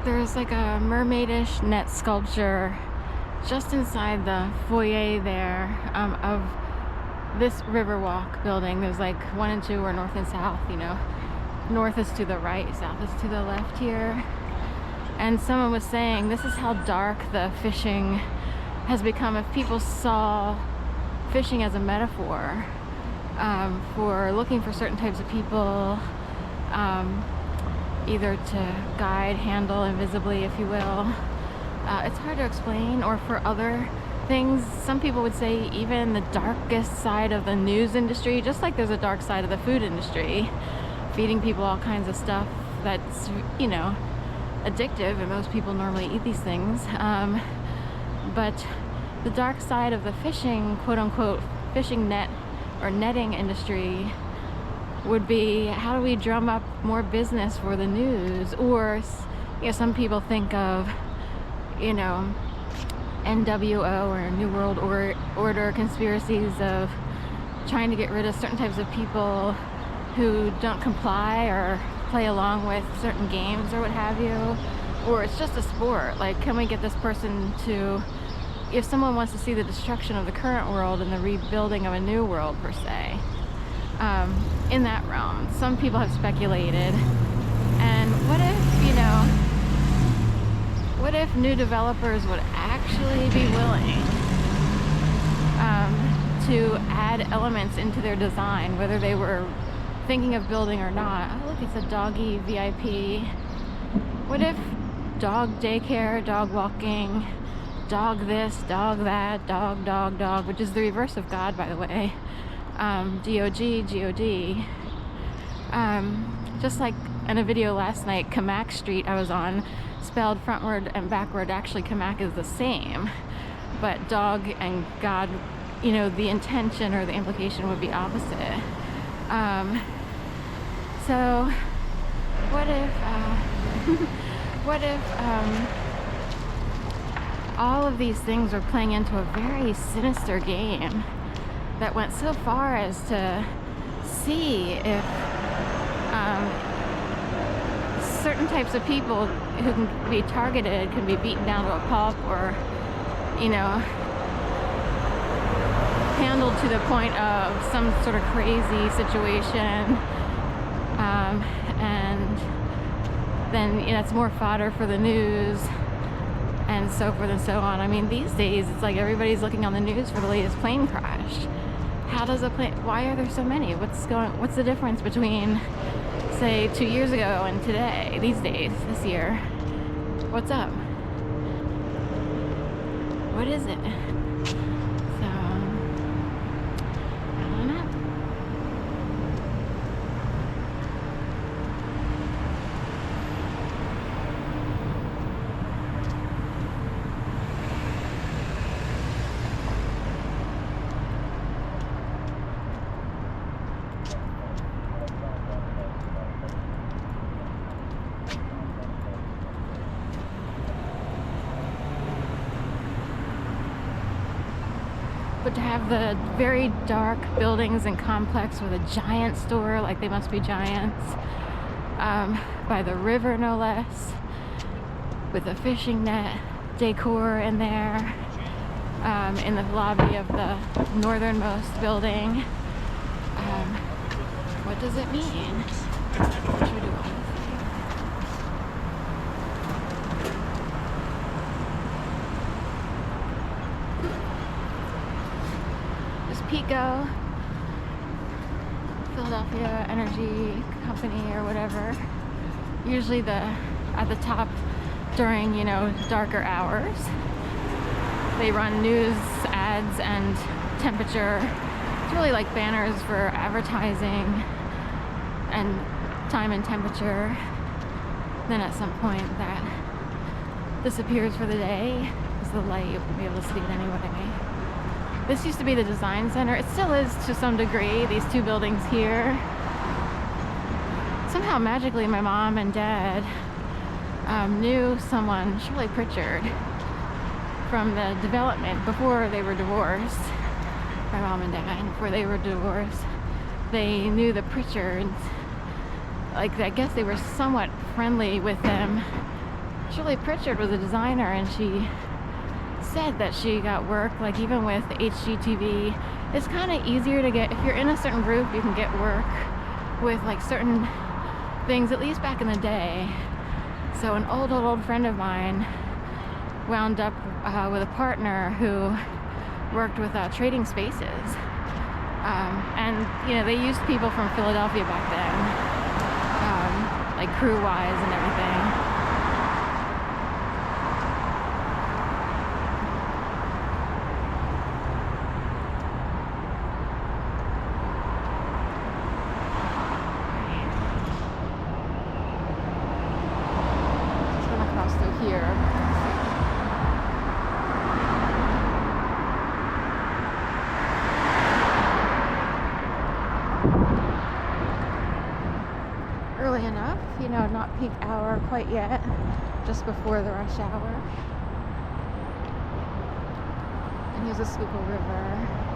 There's like a mermaidish net sculpture just inside the foyer there of this Riverwalk building. There's like 1 and 2 or north and south, you know. North is to the right, south is to the left here. And someone was saying this is how dark the fishing has become. If people saw fishing as a metaphor for looking for certain types of people, either to guide, handle invisibly, if you will. It's hard to explain, or for other things. Some people would say even the darkest side of the news industry, just like there's a dark side of the food industry, feeding people all kinds of stuff that's, you know, addictive, and most people normally eat these things. But the dark side of the fishing, quote unquote, fishing net or netting industry would be, how do we drum up more business for the news? Or, you know, some people think of, you know, NWO or New World Order conspiracies of trying to get rid of certain types of people who don't comply or play along with certain games or what have you. Or it's just a sport. Like, can we get this person to, if someone wants to see the destruction of the current world and the rebuilding of a new world per se, in that realm, some people have speculated. And what if, you know, what if new developers would actually be willing to add elements into their design, whether they were thinking of building or not? Oh, look, it's a doggy VIP. What if dog daycare, dog walking, dog this, dog that, dog, which is the reverse of God, by the way. D-O-G, G-O-D. Just like in a video last night, Kamak Street I was on, spelled frontward and backward, actually Kamak is the same, but dog and God, you know, the intention or the implication would be opposite. So what if what if all of these things were playing into a very sinister game that went so far as to see if certain types of people who can be targeted can be beaten down to a pulp, or, you know, handled to the point of some sort of crazy situation, and then, you know, it's more fodder for the news and so forth and so on. I mean, these days it's like everybody's looking on the news for the latest plane crash. How does a plane, why are there so many? What's the difference between, say, 2 years ago and today, these days, this year? What's up? What is it? So, I don't know. But to have the very dark buildings and complex with a giant store, like they must be giants, by the river no less, with a fishing net decor in there, in the lobby of the northernmost building. What does it mean? What should we do? PECO, Philadelphia Energy Company or whatever, usually at the top during, you know, darker hours. They run news ads and temperature. It's really like banners for advertising and time and temperature. Then at some point that disappears for the day because the light, you won't be able to see it anyway. This used to be the design center. It still is to some degree, these two buildings here. Somehow magically my mom and dad knew someone, Shirley Pritchard, from the development before they were divorced. My mom and dad, before they were divorced, they knew the Pritchards. Like, I guess they were somewhat friendly with them Julie Pritchard was a designer, and she said that she got work, like even with HGTV. It's kind of easier to get, if you're in a certain group, you can get work with like certain things, at least back in the day. So an old friend of mine wound up with a partner who worked with Trading Spaces. And, you know, they used people from Philadelphia back then, like crew-wise and everything. Early enough, you know, not peak hour quite yet, just before the rush hour. And here's the Schuylkill River.